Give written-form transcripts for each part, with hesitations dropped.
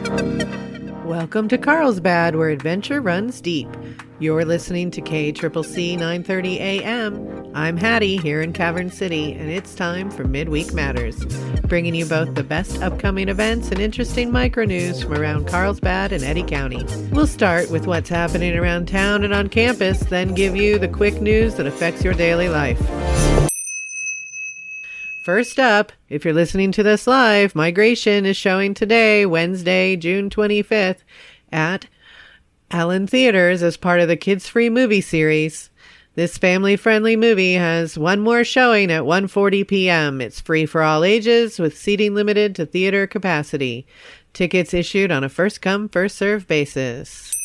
Welcome to Carlsbad, where adventure runs deep. You're listening to KCCC 930 AM. I'm Hattie here in Cavern City, and it's time for Midweek Matters, bringing you both the best upcoming events and interesting micro news from around Carlsbad and Eddy County. We'll start with what's happening around town and on campus, then give you the quick news that affects your daily life. First up, if you're listening to this live, Migration is showing today, Wednesday, June 25th, at Allen Theaters as part of the Kids Free movie series. This family-friendly movie has one more showing at 1:40 p.m. It's free for all ages, with seating limited to theater capacity. Tickets issued on a first-come, first-served basis.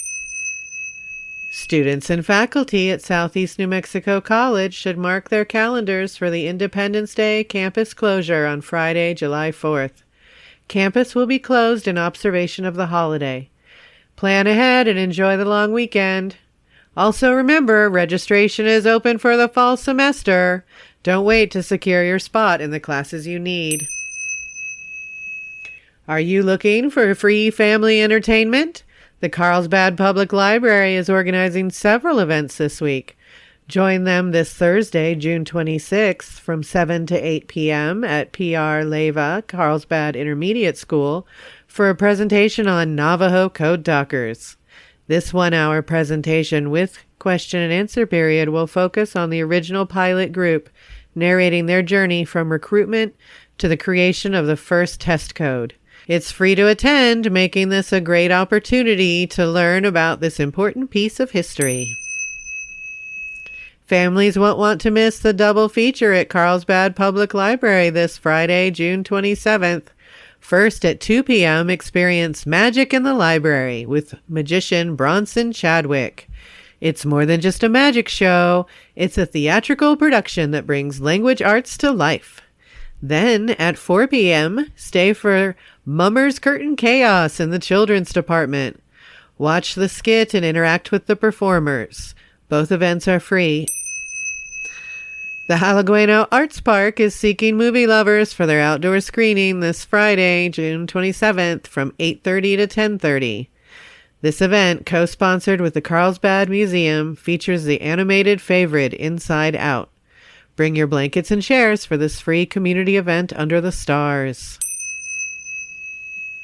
Students and faculty at Southeast New Mexico College should mark their calendars for the Independence Day campus closure on Friday, July 4th. Campus will be closed in observation of the holiday. Plan ahead and enjoy the long weekend. Also remember, registration is open for the fall semester. Don't wait to secure your spot in the classes you need. Are you looking for free family entertainment? The Carlsbad Public Library is organizing several events this week. Join them this Thursday, June 26th, from 7 to 8 p.m. at PR Leyva, Carlsbad Intermediate School, for a presentation on Navajo Code Talkers. This one-hour presentation with question and answer period will focus on the original pilot group, narrating their journey from recruitment to the creation of the first test code. It's free to attend, making this a great opportunity to learn about this important piece of history. Families won't want to miss the double feature at Carlsbad Public Library this Friday, June 27th. First at 2 p.m., experience Magic in the Library with magician Bronson Chadwick. It's more than just a magic show. It's a theatrical production that brings language arts to life. Then, at 4 p.m., stay for Mummer's Curtain Chaos in the Children's Department. Watch the skit and interact with the performers. Both events are free. The Halagueno Arts Park is seeking movie lovers for their outdoor screening this Friday, June 27th, from 8:30 to 10:30. This event, co-sponsored with the Carlsbad Museum, features the animated favorite Inside Out. Bring your blankets and chairs for this free community event under the stars.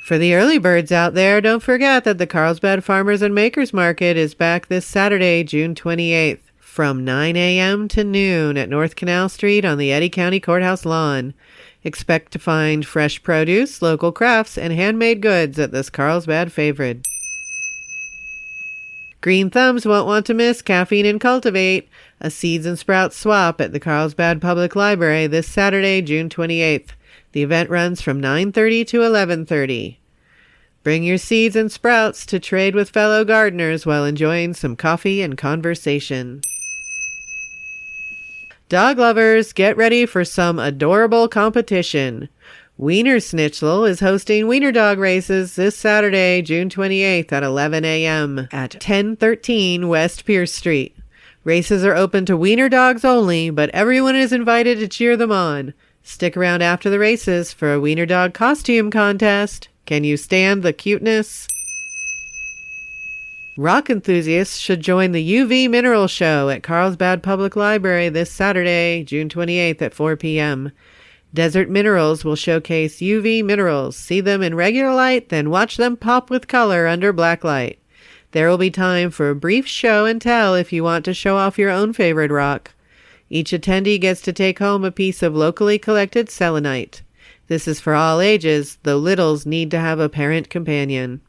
For the early birds out there, don't forget that the Carlsbad Farmers and Makers Market is back this Saturday, June 28th, from 9 a.m. to noon at North Canal Street on the Eddy County Courthouse lawn. Expect to find fresh produce, local crafts, and handmade goods at this Carlsbad favorite. Green Thumbs won't want to miss Caffeine and Cultivate, a seeds and sprouts swap at the Carlsbad Public Library this Saturday, June 28th. The event runs from 9:30 to 11:30. Bring your seeds and sprouts to trade with fellow gardeners while enjoying some coffee and conversation. Dog lovers, get ready for some adorable competition. Wiener Schnitzel is hosting wiener dog races this Saturday, June 28th at 11 a.m. at 1013 West Pierce Street. Races are open to wiener dogs only, but everyone is invited to cheer them on. Stick around after the races for a wiener dog costume contest. Can you stand the cuteness? Rock enthusiasts should join the UV Mineral Show at Carlsbad Public Library this Saturday, June 28th at 4 p.m. Desert Minerals will showcase UV minerals. See them in regular light, then watch them pop with color under black light. There will be time for a brief show and tell if you want to show off your own favorite rock. Each attendee gets to take home a piece of locally collected selenite. This is for all ages, though littles need to have a parent companion.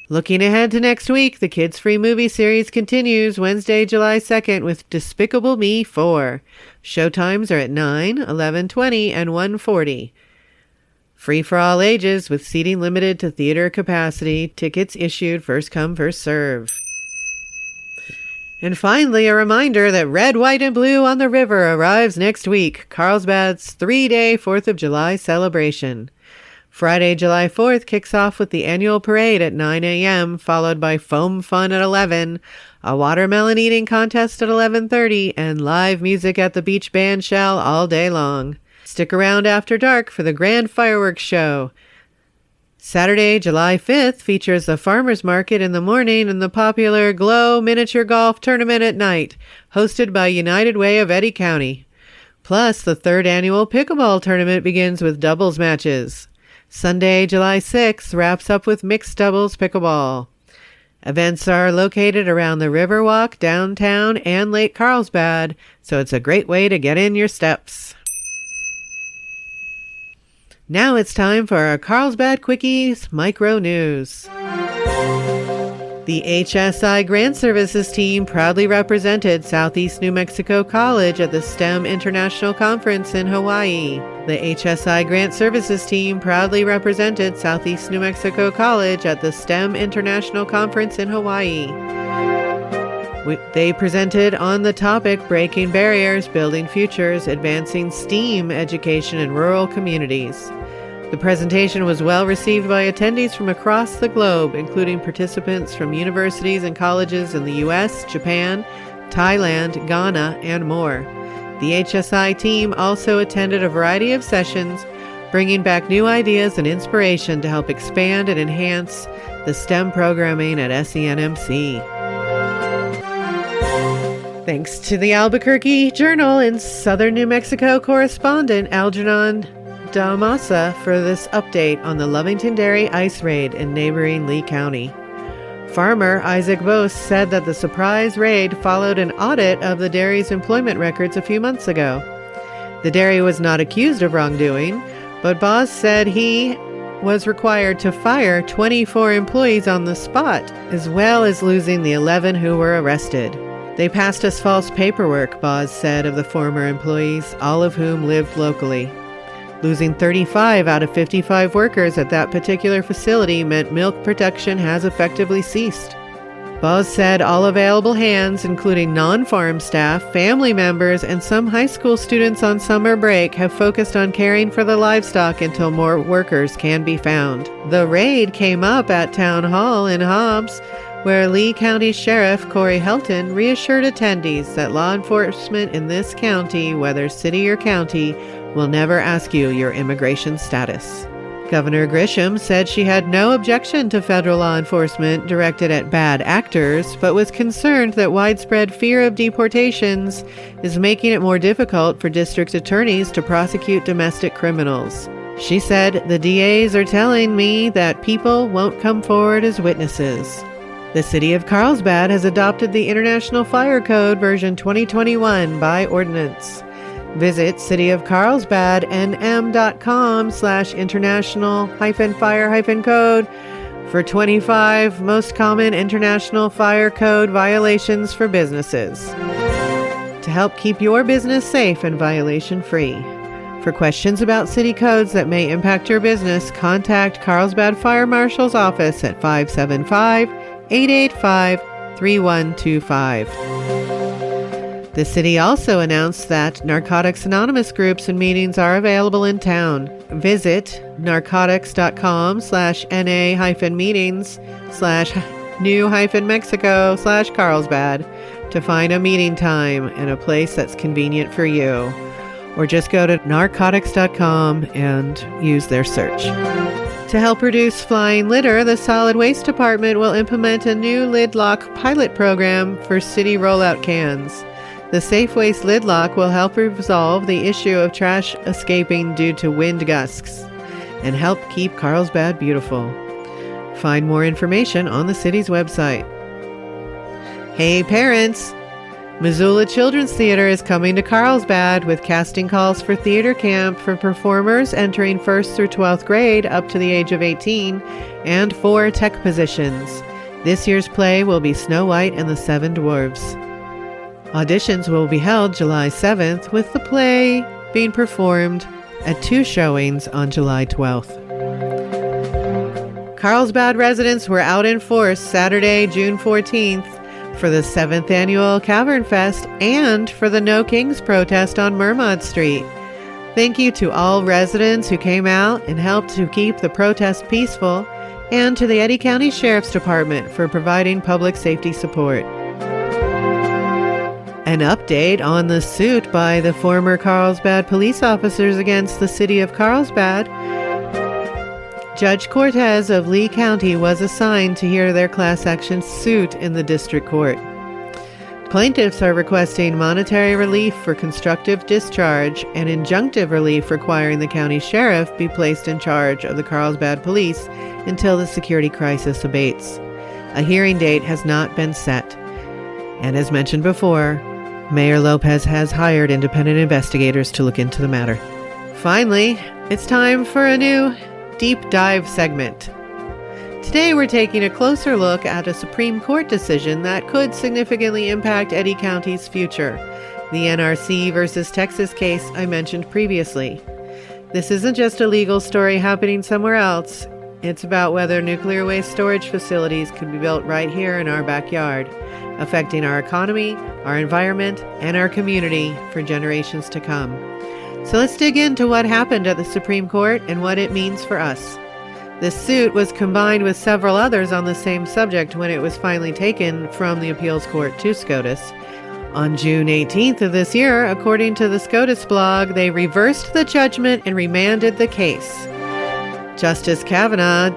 Looking ahead to next week, the Kids Free movie series continues Wednesday, July 2nd with Despicable Me 4. Showtimes are at 9, 11:20, and 1:40. Free for all ages with seating limited to theater capacity. Tickets issued first come, first serve. And finally, a reminder that Red, White, and Blue on the River arrives next week, Carlsbad's 3-day 4th of July celebration. Friday, July 4th kicks off with the annual parade at 9 a.m., followed by foam fun at 11, a watermelon eating contest at 11:30, and live music at the Beach Band Shell all day long. Stick around after dark for the grand fireworks show. Saturday, July 5th features the farmers market in the morning and the popular Glow miniature golf tournament at night, hosted by United Way of Eddy County. Plus, the third annual pickleball tournament begins with doubles matches. Sunday, July 6th wraps up with mixed doubles pickleball. Events are located around the Riverwalk, downtown, and Lake Carlsbad, so it's a great way to get in your steps. Now it's time for our Carlsbad Quickies Micro News. The HSI Grant Services team proudly represented Southeast New Mexico College at the STEM International Conference in Hawaii. The HSI Grant Services team proudly represented Southeast New Mexico College at the STEM International Conference in Hawaii. They presented on the topic Breaking Barriers, Building Futures, Advancing STEAM Education in Rural Communities. The presentation was well received by attendees from across the globe, including participants from universities and colleges in the U.S., Japan, Thailand, Ghana, and more. The HSI team also attended a variety of sessions, bringing back new ideas and inspiration to help expand and enhance the STEM programming at SENMC. Thanks to the Albuquerque Journal and Southern New Mexico correspondent Algernon Dalmasa for this update on the Lovington Dairy ice raid in neighboring Lee County. Farmer Isaac Bose said that the surprise raid followed an audit of the dairy's employment records a few months ago. The dairy was not accused of wrongdoing, but Bose said he was required to fire 24 employees on the spot, as well as losing the 11 who were arrested. They passed us false paperwork, Bose said of the former employees, all of whom lived locally. Losing 35 out of 55 workers at that particular facility meant milk production has effectively ceased. Bose said all available hands, including non-farm staff, family members, and some high school students on summer break, have focused on caring for the livestock until more workers can be found. The raid came up at Town Hall in Hobbs, where Lee County Sheriff Corey Helton reassured attendees that law enforcement in this county, whether city or county, will never ask you your immigration status. Governor Grisham said she had no objection to federal law enforcement directed at bad actors, but was concerned that widespread fear of deportations is making it more difficult for district attorneys to prosecute domestic criminals. She said, "The DAs are telling me that people won't come forward as witnesses." The city of Carlsbad has adopted the International Fire Code version 2021 by ordinance. Visit cityofcarlsbad.nm.com/international-fire-code for 25 most common international fire code violations for businesses to help keep your business safe and violation-free. For questions about city codes that may impact your business, contact Carlsbad Fire Marshal's office at 575-885-3125. The city also announced that Narcotics Anonymous groups and meetings are available in town. Visit narcotics.com/NA-meetings/New-Mexico/Carlsbad to find a meeting time and a place that's convenient for you. Or just go to narcotics.com and use their search. To help reduce flying litter, the Solid Waste Department will implement a new lid lock pilot program for city rollout cans. The Safe Waste lid lock will help resolve the issue of trash escaping due to wind gusts and help keep Carlsbad beautiful. Find more information on the city's website. Hey parents! Missoula Children's Theater is coming to Carlsbad with casting calls for theater camp for performers entering 1st through 12th grade up to the age of 18 and 4 tech positions. This year's play will be Snow White and the Seven Dwarfs. Auditions will be held July 7th, with the play being performed at 2 showings on July 12th. Carlsbad residents were out in force Saturday, June 14th for the 7th annual Cavern Fest and for the No Kings protest on Mermod Street. Thank you to all residents who came out and helped to keep the protest peaceful, and to the Eddy County Sheriff's Department for providing public safety support. An update on the suit by the former Carlsbad police officers against the city of Carlsbad. Judge Cortez of Lee County was assigned to hear their class action suit in the district court. Plaintiffs are requesting monetary relief for constructive discharge and injunctive relief requiring the county sheriff be placed in charge of the Carlsbad police until the security crisis abates. A hearing date has not been set. And as mentioned before, Mayor Lopez has hired independent investigators to look into the matter. Finally, it's time for a new deep dive segment. Today we're taking a closer look at a Supreme Court decision that could significantly impact Eddy County's future, the NRC versus Texas case I mentioned previously. This isn't just a legal story happening somewhere else. It's about whether nuclear waste storage facilities could be built right here in our backyard, affecting our economy, our environment, and our community for generations to come. So let's dig into what happened at the Supreme Court and what it means for us. This suit was combined with several others on the same subject when it was finally taken from the appeals court to SCOTUS. On June 18th of this year, according to the SCOTUS blog, they reversed the judgment and remanded the case. Justice Kavanaugh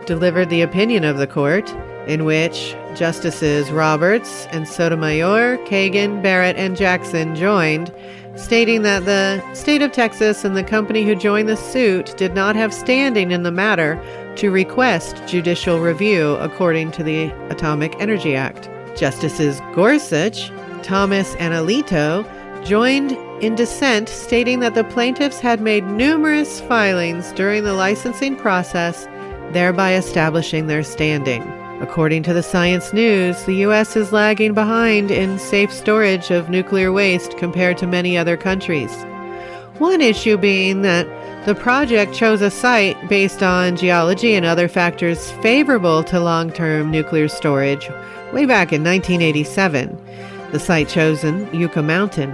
delivered the opinion of the court, in which Justices Roberts and Sotomayor, Kagan, Barrett, and Jackson joined, stating that the state of Texas and the company who joined the suit did not have standing in the matter to request judicial review according to the Atomic Energy Act. Justices Gorsuch, Thomas, and Alito joined in dissent, stating that the plaintiffs had made numerous filings during the licensing process, thereby establishing their standing. According to the Science News, the U.S. is lagging behind in safe storage of nuclear waste compared to many other countries. One issue being that the project chose a site based on geology and other factors favorable to long-term nuclear storage way back in 1987. The site chosen, Yucca Mountain.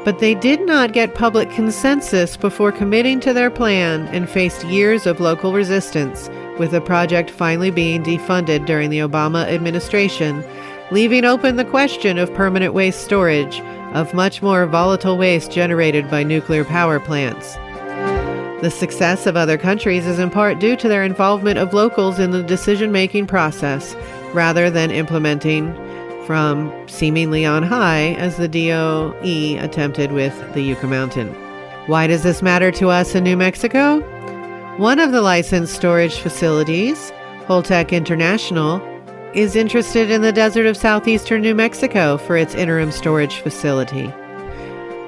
But they did not get public consensus before committing to their plan and faced years of local resistance, with the project finally being defunded during the Obama administration, leaving open the question of permanent waste storage of much more volatile waste generated by nuclear power plants. The success of other countries is in part due to their involvement of locals in the decision-making process, rather than implementing from seemingly on high, as the DOE attempted with the Yucca Mountain. Why does this matter to us in New Mexico? One of the licensed storage facilities, Holtec International, is interested in the desert of southeastern New Mexico for its interim storage facility.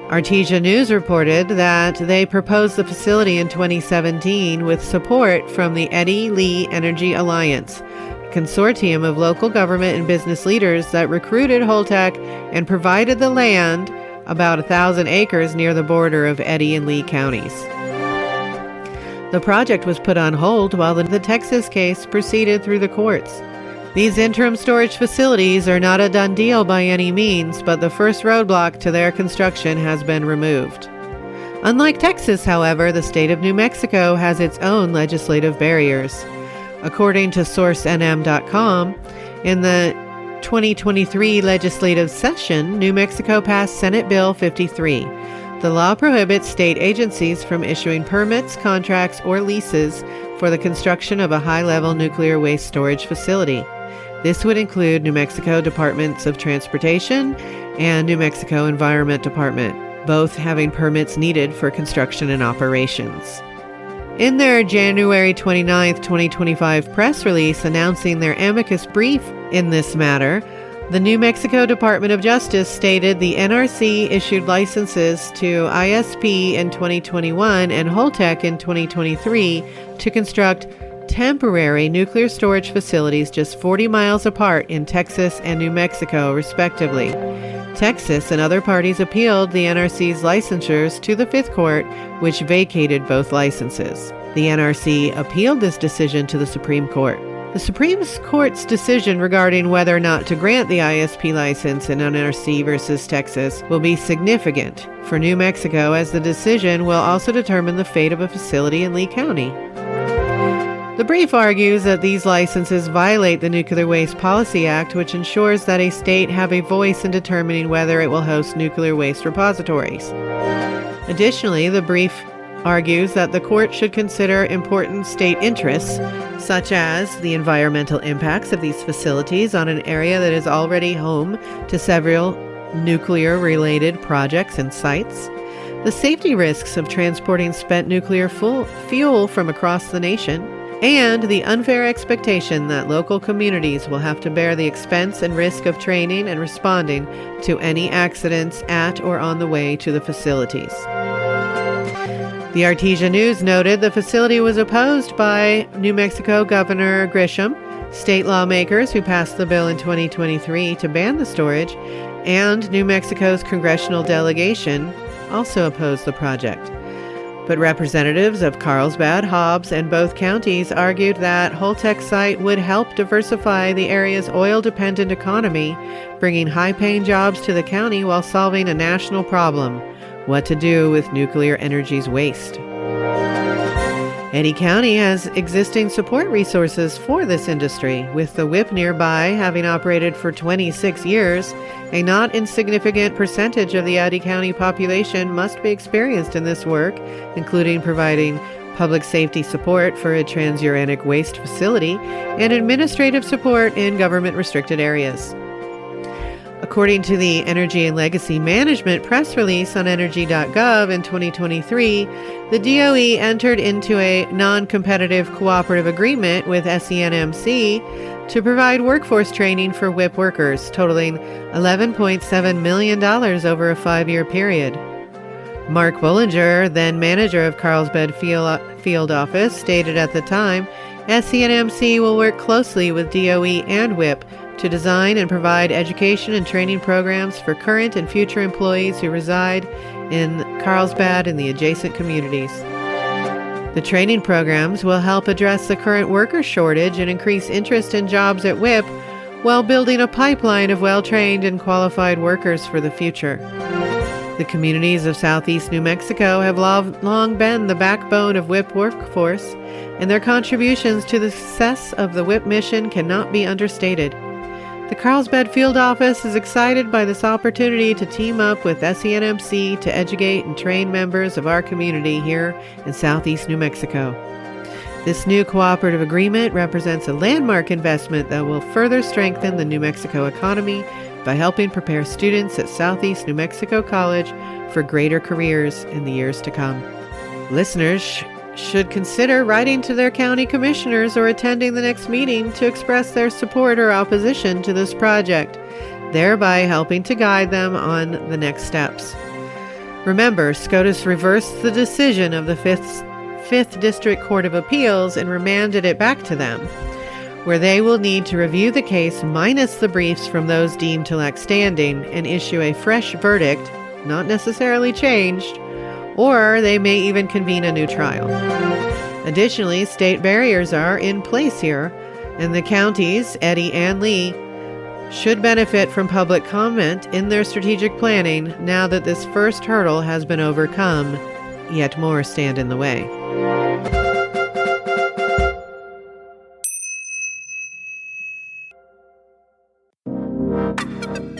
Artesia News reported that they proposed the facility in 2017 with support from the Eddy Lee Energy Alliance, a consortium of local government and business leaders that recruited Holtec and provided the land, about 1,000 acres near the border of Eddy and Lee counties. The project was put on hold while the Texas case proceeded through the courts. These interim storage facilities are not a done deal by any means, but the first roadblock to their construction has been removed. Unlike Texas, however, the state of New Mexico has its own legislative barriers. According to SourceNM.com, in the 2023 legislative session, New Mexico passed Senate Bill 53. The law prohibits state agencies from issuing permits, contracts, or leases for the construction of a high-level nuclear waste storage facility. This would include New Mexico Departments of Transportation and New Mexico Environment Department, both having permits needed for construction and operations. In their January 29, 2025 press release announcing their amicus brief in this matter, the New Mexico Department of Justice stated the NRC issued licenses to ISP in 2021 and Holtec in 2023 to construct temporary nuclear storage facilities just 40 miles apart in Texas and New Mexico, respectively. Texas and other parties appealed the NRC's licensures to the Fifth Court, which vacated both licenses. The NRC appealed this decision to the Supreme Court. The Supreme Court's decision regarding whether or not to grant the ISP license in NRC versus Texas will be significant for New Mexico, as the decision will also determine the fate of a facility in Lee County. The brief argues that these licenses violate the Nuclear Waste Policy Act, which ensures that a state have a voice in determining whether it will host nuclear waste repositories. Additionally, the brief argues that the court should consider important state interests, such as the environmental impacts of these facilities on an area that is already home to several nuclear-related projects and sites, the safety risks of transporting spent nuclear fuel from across the nation, and the unfair expectation that local communities will have to bear the expense and risk of training and responding to any accidents at or on the way to the facilities. The Artesia News noted the facility was opposed by New Mexico Governor Grisham, state lawmakers who passed the bill in 2023 to ban the storage, and New Mexico's congressional delegation also opposed the project. But representatives of Carlsbad, Hobbs, and both counties argued that Holtec's site would help diversify the area's oil-dependent economy, bringing high-paying jobs to the county while solving a national problem: what to do with nuclear energy's waste. Eddy County has existing support resources for this industry, with the WIP nearby having operated for 26 years. A not insignificant percentage of the Eddy County population must be experienced in this work, including providing public safety support for a transuranic waste facility and administrative support in government-restricted areas. According to the Energy and Legacy Management press release on energy.gov in 2023, the DOE entered into a non-competitive cooperative agreement with SENMC to provide workforce training for WIP workers, totaling $11.7 million over a 5-year period. Mark Bollinger, then manager of Carlsbad Field Office, stated at the time, SENMC will work closely with DOE and WIP to design and provide education and training programs for current and future employees who reside in Carlsbad and the adjacent communities. The training programs will help address the current worker shortage and increase interest in jobs at WIP while building a pipeline of well-trained and qualified workers for the future. The communities of southeast New Mexico have long been the backbone of WIP workforce, and their contributions to the success of the WIP mission cannot be understated. The Carlsbad Field Office is excited by this opportunity to team up with SENMC to educate and train members of our community here in southeast New Mexico. This new cooperative agreement represents a landmark investment that will further strengthen the New Mexico economy by helping prepare students at Southeast New Mexico College for greater careers in the years to come. Listeners should consider writing to their county commissioners or attending the next meeting to express their support or opposition to this project, thereby helping to guide them on the next steps. Remember, SCOTUS reversed the decision of the 5th District Court of Appeals and remanded it back to them, where they will need to review the case minus the briefs from those deemed to lack standing and issue a fresh verdict, not necessarily changed, or they may even convene a new trial. Additionally, state barriers are in place here, and the counties, Eddy and Lee, should benefit from public comment in their strategic planning now that this first hurdle has been overcome, yet more stand in the way.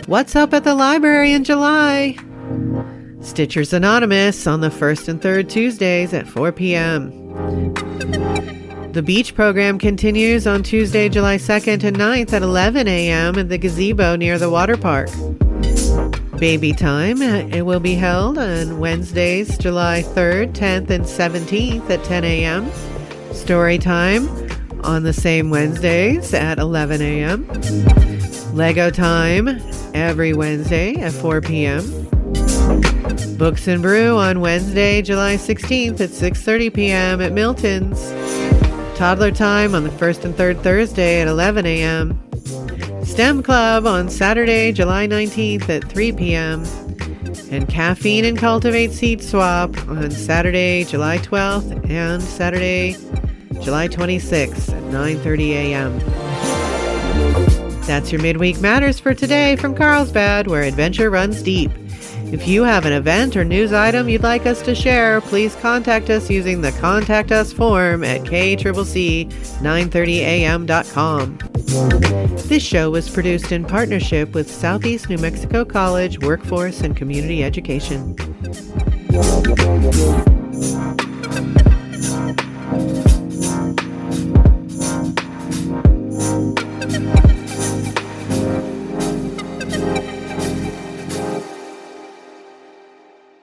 What's up at the library in July? Stitchers Anonymous on the 1st and 3rd Tuesdays at 4 p.m. The beach program continues on Tuesday, July 2nd and 9th at 11 a.m. in the gazebo near the water park. Baby time, it will be held on Wednesdays, July 3rd, 10th, and 17th at 10 a.m. Story time on the same Wednesdays at 11 a.m. Lego time every Wednesday at 4 p.m. Books and Brew on Wednesday, July 16th at 6:30 p.m. at Milton's. Toddler time on the 1st and 3rd Thursday at 11 a.m. STEM Club on Saturday, July 19th at 3 p.m. And Caffeine and Cultivate Seed Swap on Saturday, July 12th and Saturday, July 26th at 9:30 a.m. That's your Midweek Matters for today from Carlsbad, where adventure runs deep. If you have an event or news item you'd like us to share, please contact us using the Contact Us form at kccc930am.com. This show was produced in partnership with Southeast New Mexico College Workforce and Community Education.